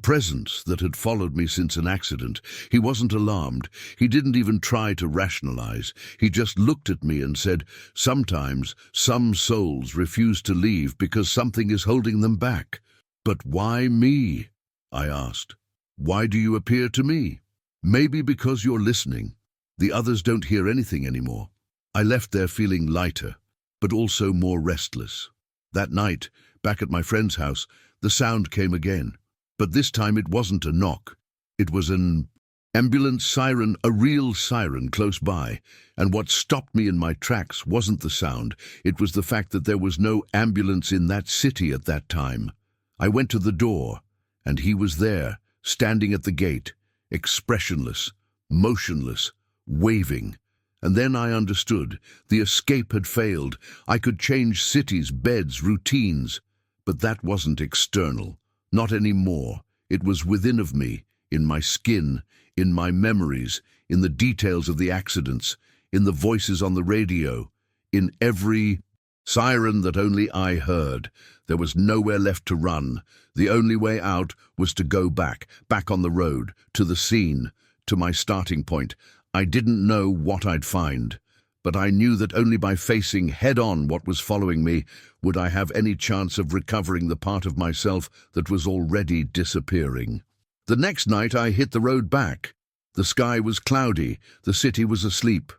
presence that had followed me since an accident. He wasn't alarmed. He didn't even try to rationalize. He just looked at me and said, "Sometimes some souls refuse to leave because something is holding them back." "But why me?" I asked. "Why do you appear to me?" "Maybe because you're listening. The others don't hear anything anymore." I left there feeling lighter, but also more restless. That night, back at my friend's house, the sound came again. But this time it wasn't a knock. It was an ambulance siren, a real siren close by. And what stopped me in my tracks wasn't the sound. It was the fact that there was no ambulance in that city at that time. I went to the door, and he was there, standing at the gate, expressionless, motionless, waving. And then I understood. The escape had failed. I could change cities, beds, routines. But that wasn't external. Not anymore. It was within of me, in my skin, in my memories, in the details of the accidents, in the voices on the radio, in every siren that only I heard. There was nowhere left to run. The only way out was to go back on the road, to the scene, to my starting point. I didn't know what I'd find, but I knew that only by facing head-on what was following me would I have any chance of recovering the part of myself that was already disappearing. The next night I hit the road back. The sky was cloudy, the city was asleep.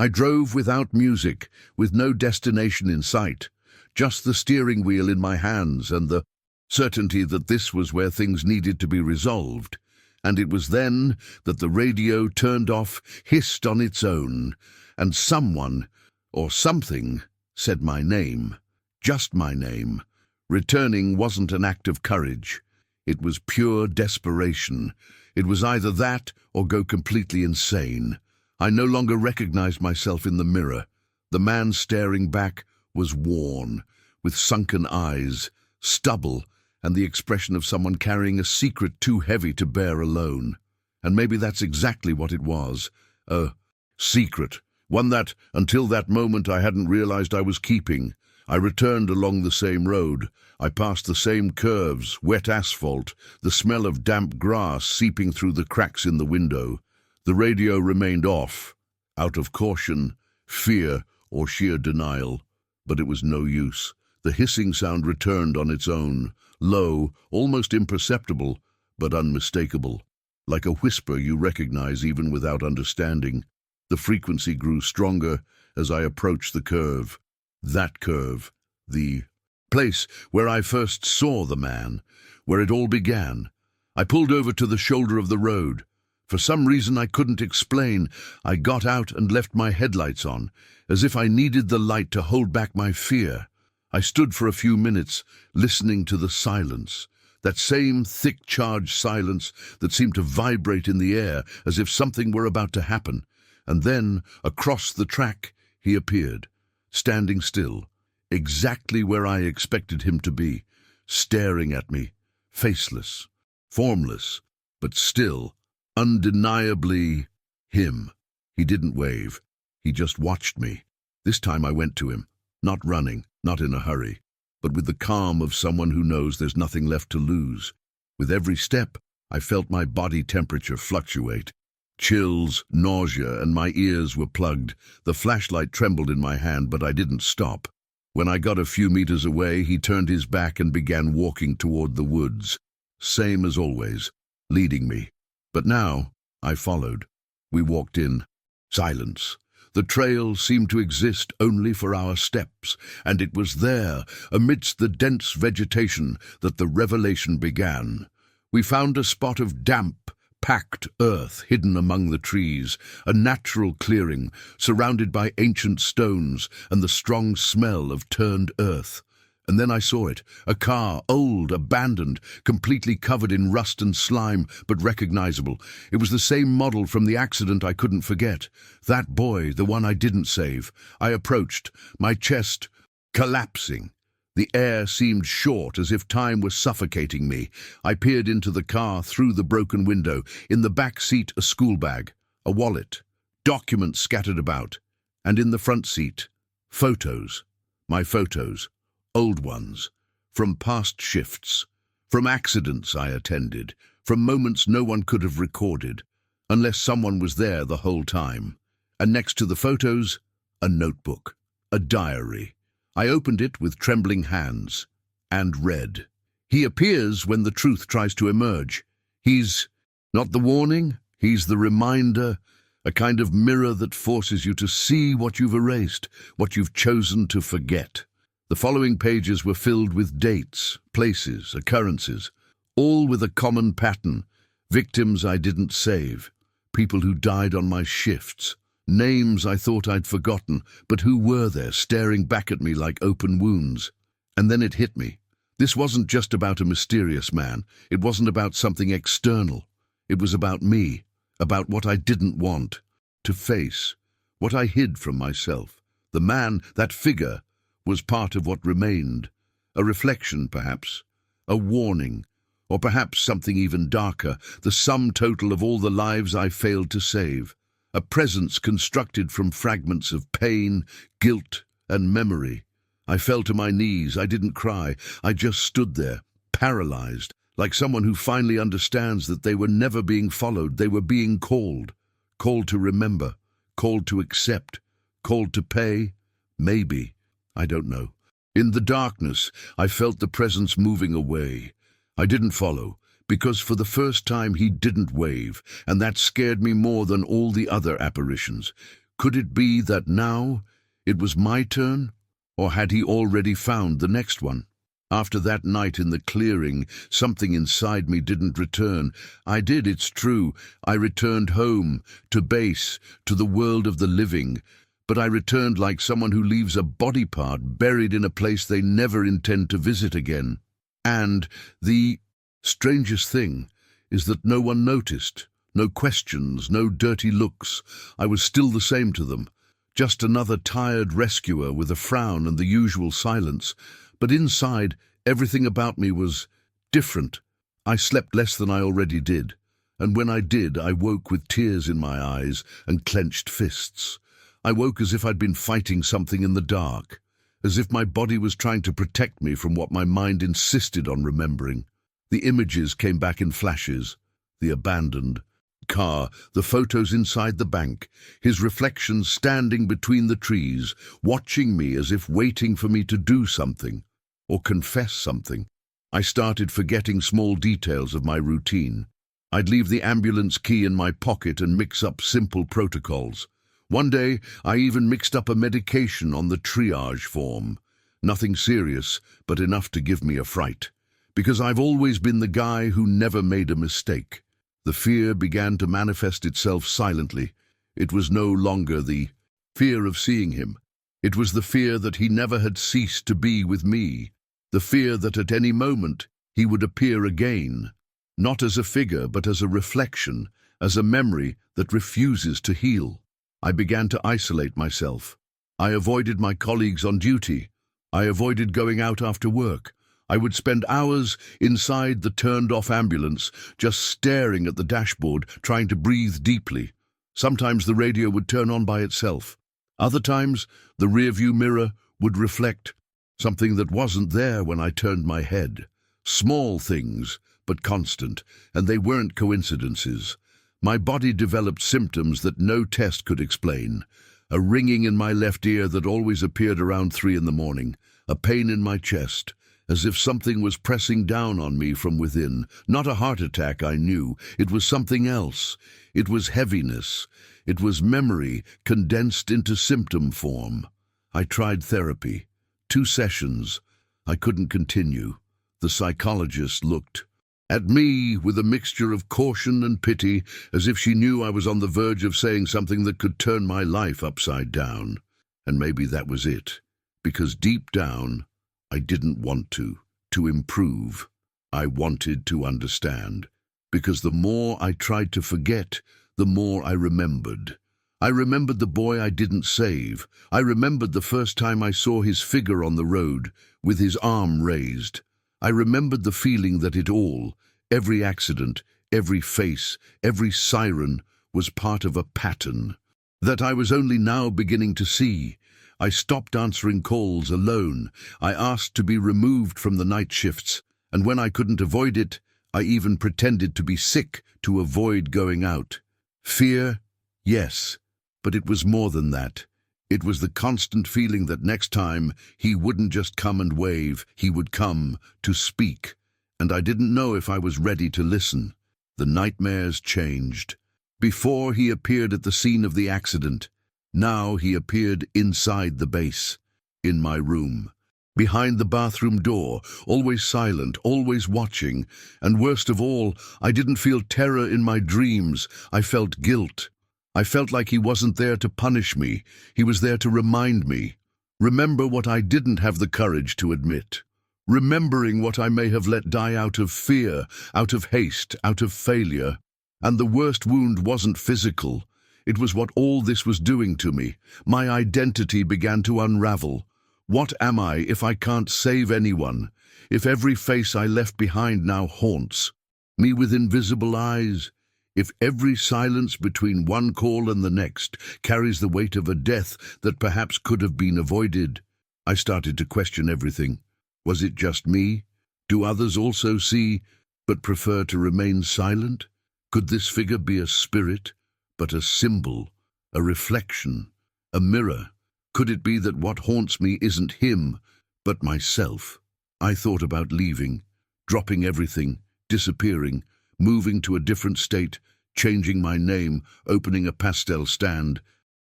I drove without music, with no destination in sight, just the steering wheel in my hands and the certainty that this was where things needed to be resolved. And it was then that the radio turned off, hissed on its own, and someone, or something, said my name. Just my name. Returning wasn't an act of courage. It was pure desperation. It was either that or go completely insane. I no longer recognized myself in the mirror. The man staring back was worn, with sunken eyes, stubble, and the expression of someone carrying a secret too heavy to bear alone. And maybe that's exactly what it was. A secret. One that, until that moment, I hadn't realized I was keeping. I returned along the same road. I passed the same curves, wet asphalt, the smell of damp grass seeping through the cracks in the window. The radio remained off, out of caution, fear, or sheer denial. But it was no use. The hissing sound returned on its own, low, almost imperceptible, but unmistakable. Like a whisper you recognize even without understanding. The frequency grew stronger as I approached the curve. That curve, the place where I first saw the man, where it all began. I pulled over to the shoulder of the road. For some reason I couldn't explain, I got out and left my headlights on, as if I needed the light to hold back my fear. I stood for a few minutes, listening to the silence, that same thick, charged silence that seemed to vibrate in the air as if something were about to happen. And then, across the track, he appeared, standing still, exactly where I expected him to be, staring at me, faceless, formless, but still, undeniably him. He didn't wave. He just watched me. This time I went to him, not running, not in a hurry, but with the calm of someone who knows there's nothing left to lose. With every step, I felt my body temperature fluctuate. Chills, nausea, and my ears were plugged. The flashlight trembled in my hand, but I didn't stop. When I got a few meters away, he turned his back and began walking toward the woods. Same as always, leading me. But now, I followed. We walked in. Silence. The trail seemed to exist only for our steps, and it was there, amidst the dense vegetation, that the revelation began. We found a spot of damp, packed earth hidden among the trees, a natural clearing, surrounded by ancient stones and the strong smell of turned earth. And then I saw it, a car, old, abandoned, completely covered in rust and slime, but recognizable. It was the same model from the accident I couldn't forget. That boy, the one I didn't save. I approached, my chest collapsing. The air seemed short, as if time was suffocating me. I peered into the car through the broken window. In the back seat, a school bag, a wallet, documents scattered about. And in the front seat, photos. My photos. Old ones, from past shifts, from accidents I attended, from moments no one could have recorded, unless someone was there the whole time. And next to the photos, a notebook, a diary. I opened it with trembling hands, and read. He appears when the truth tries to emerge. He's not the warning, he's the reminder, a kind of mirror that forces you to see what you've erased, what you've chosen to forget. The following pages were filled with dates, places, occurrences, all with a common pattern. Victims I didn't save, people who died on my shifts, names I thought I'd forgotten, but who were there staring back at me like open wounds. And then it hit me. This wasn't just about a mysterious man. It wasn't about something external. It was about me, about what I didn't want to face, what I hid from myself. The man, that figure, was part of what remained, a reflection perhaps, a warning, or perhaps something even darker, the sum total of all the lives I failed to save, a presence constructed from fragments of pain, guilt, and memory. I fell to my knees. I didn't cry. I just stood there, paralyzed, like someone who finally understands that they were never being followed, they were being called to remember, called to accept, called to pay, maybe. I don't know. In the darkness, I felt the presence moving away. I didn't follow, because for the first time he didn't wave, and that scared me more than all the other apparitions. Could it be that now it was my turn, or had he already found the next one? After that night in the clearing, something inside me didn't return. I did, it's true. I returned home, to base, to the world of the living. But I returned like someone who leaves a body part buried in a place they never intend to visit again. And the strangest thing is that no one noticed. No questions, no dirty looks. I was still the same to them. Just another tired rescuer with a frown and the usual silence. But inside, everything about me was different. I slept less than I already did. And when I did, I woke with tears in my eyes and clenched fists. I woke as if I'd been fighting something in the dark. As if my body was trying to protect me from what my mind insisted on remembering. The images came back in flashes. The abandoned car, the photos inside the bank, his reflection standing between the trees, watching me as if waiting for me to do something, or confess something. I started forgetting small details of my routine. I'd leave the ambulance key in my pocket and mix up simple protocols. One day, I even mixed up a medication on the triage form. Nothing serious, but enough to give me a fright. Because I've always been the guy who never made a mistake. The fear began to manifest itself silently. It was no longer the fear of seeing him. It was the fear that he never had ceased to be with me. The fear that at any moment he would appear again. Not as a figure, but as a reflection, as a memory that refuses to heal. I began to isolate myself. I avoided my colleagues on duty. I avoided going out after work. I would spend hours inside the turned-off ambulance, just staring at the dashboard, trying to breathe deeply. Sometimes the radio would turn on by itself. Other times, the rearview mirror would reflect something that wasn't there when I turned my head. Small things, but constant, and they weren't coincidences. My body developed symptoms that no test could explain. A ringing in my left ear that always appeared around 3 in the morning. A pain in my chest. As if something was pressing down on me from within. Not a heart attack, I knew. It was something else. It was heaviness. It was memory condensed into symptom form. I tried therapy. 2 sessions. I couldn't continue. The psychologist looked at me with a mixture of caution and pity, as if she knew I was on the verge of saying something that could turn my life upside down. And maybe that was it. Because deep down, I didn't want to improve. I wanted to understand. Because the more I tried to forget, the more I remembered. I remembered the boy I didn't save. I remembered the first time I saw his figure on the road, with his arm raised. I remembered the feeling that it all, every accident, every face, every siren, was part of a pattern. That I was only now beginning to see. I stopped answering calls alone. I asked to be removed from the night shifts, and when I couldn't avoid it, I even pretended to be sick to avoid going out. Fear? Yes, but it was more than that. It was the constant feeling that next time he wouldn't just come and wave, he would come to speak. And I didn't know if I was ready to listen. The nightmares changed. Before he appeared at the scene of the accident, now he appeared inside the base, in my room, behind the bathroom door, always silent, always watching, and worst of all, I didn't feel terror in my dreams, I felt guilt. I felt like he wasn't there to punish me, he was there to remind me. Remember what I didn't have the courage to admit. Remembering what I may have let die out of fear, out of haste, out of failure. And the worst wound wasn't physical. It was what all this was doing to me. My identity began to unravel. What am I if I can't save anyone? If every face I left behind now haunts me with invisible eyes? If every silence between one call and the next carries the weight of a death that perhaps could have been avoided? I started to question everything. Was it just me? Do others also see, but prefer to remain silent? Could this figure be a spirit? But a symbol, a reflection, a mirror? Could it be that what haunts me isn't him, but myself? I thought about leaving, dropping everything, disappearing, moving to a different state, changing my name, opening a pastel stand,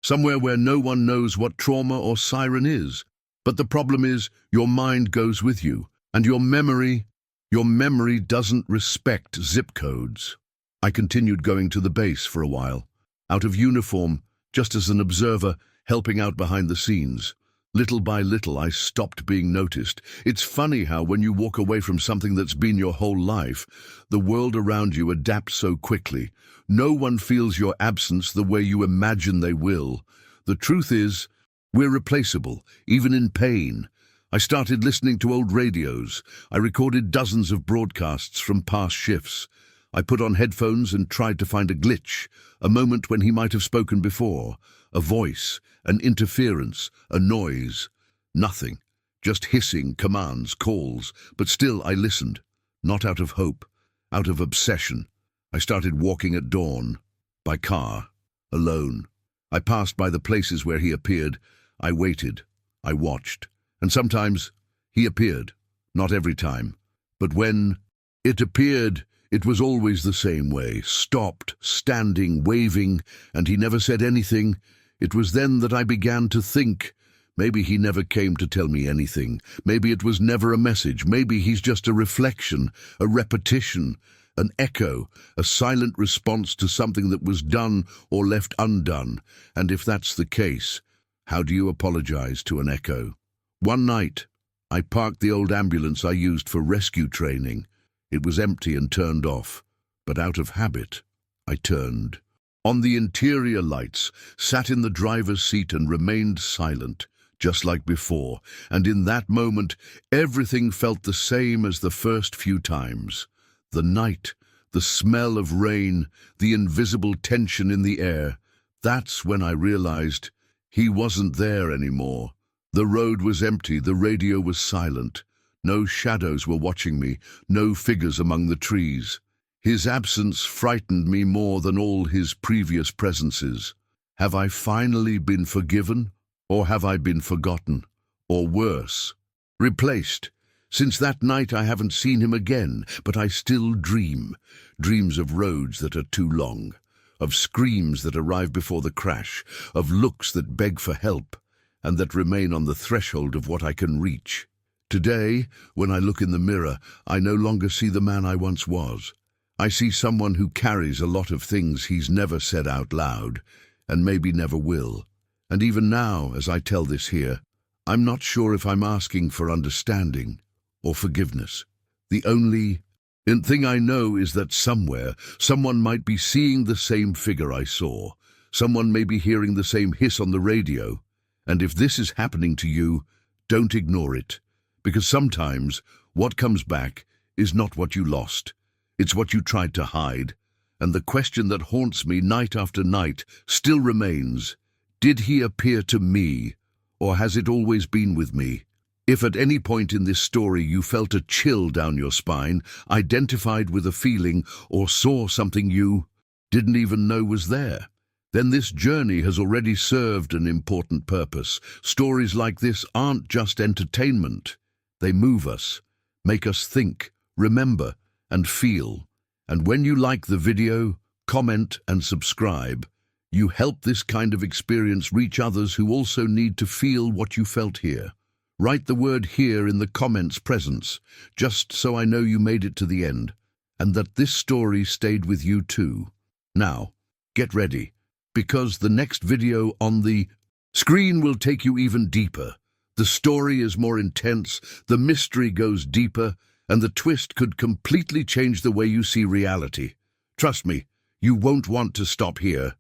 somewhere where no one knows what trauma or siren is. But the problem is, your mind goes with you, and your memory doesn't respect zip codes. I continued going to the base for a while, out of uniform, just as an observer, helping out behind the scenes. Little by little, I stopped being noticed. It's funny how when you walk away from something that's been your whole life, the world around you adapts so quickly. No one feels your absence the way you imagine they will. The truth is, we're replaceable, even in pain. I started listening to old radios. I recorded dozens of broadcasts from past shifts. I put on headphones and tried to find a glitch, a moment when he might have spoken before, a voice, an interference, a noise. Nothing, just hissing, commands, calls, but still I listened, not out of hope, out of obsession. I started walking at dawn, by car, alone. I passed by the places where he appeared. I waited, I watched, and sometimes he appeared, not every time. But when it appeared, it was always the same way, stopped, standing, waving, and he never said anything. It was then that I began to think, maybe he never came to tell me anything. Maybe it was never a message. Maybe he's just a reflection, a repetition, an echo, a silent response to something that was done or left undone. And if that's the case, how do you apologize to an echo? One night, I parked the old ambulance I used for rescue training. It was empty and turned off, but out of habit, I turned. On the interior lights, sat in the driver's seat and remained silent, just like before, and in that moment, everything felt the same as the first few times. The night, the smell of rain, the invisible tension in the air. That's when I realized he wasn't there anymore. The road was empty, the radio was silent. No shadows were watching me, no figures among the trees. His absence frightened me more than all his previous presences. Have I finally been forgiven, or have I been forgotten? Or worse, replaced? Since that night I haven't seen him again, but I still dream. Dreams of roads that are too long, of screams that arrive before the crash, of looks that beg for help, and that remain on the threshold of what I can reach. Today, when I look in the mirror, I no longer see the man I once was. I see someone who carries a lot of things he's never said out loud, and maybe never will. And even now, as I tell this here, I'm not sure if I'm asking for understanding or forgiveness. The only thing I know is that somewhere, someone might be seeing the same figure I saw. Someone may be hearing the same hiss on the radio. And if this is happening to you, don't ignore it. Because sometimes what comes back is not what you lost. It's what you tried to hide. And the question that haunts me night after night still remains, did he appear to me, or has it always been with me? If at any point in this story you felt a chill down your spine, identified with a feeling, or saw something you didn't even know was there, then this journey has already served an important purpose. Stories like this aren't just entertainment. They move us, make us think, remember, and feel. And when you like the video, comment and subscribe, you help this kind of experience reach others who also need to feel what you felt here. Write the word "here" in the comments presence, just so I know you made it to the end, and that this story stayed with you too. Now, get ready, because the next video on the screen will take you even deeper. The story is more intense, the mystery goes deeper, and the twist could completely change the way you see reality. Trust me, you won't want to stop here.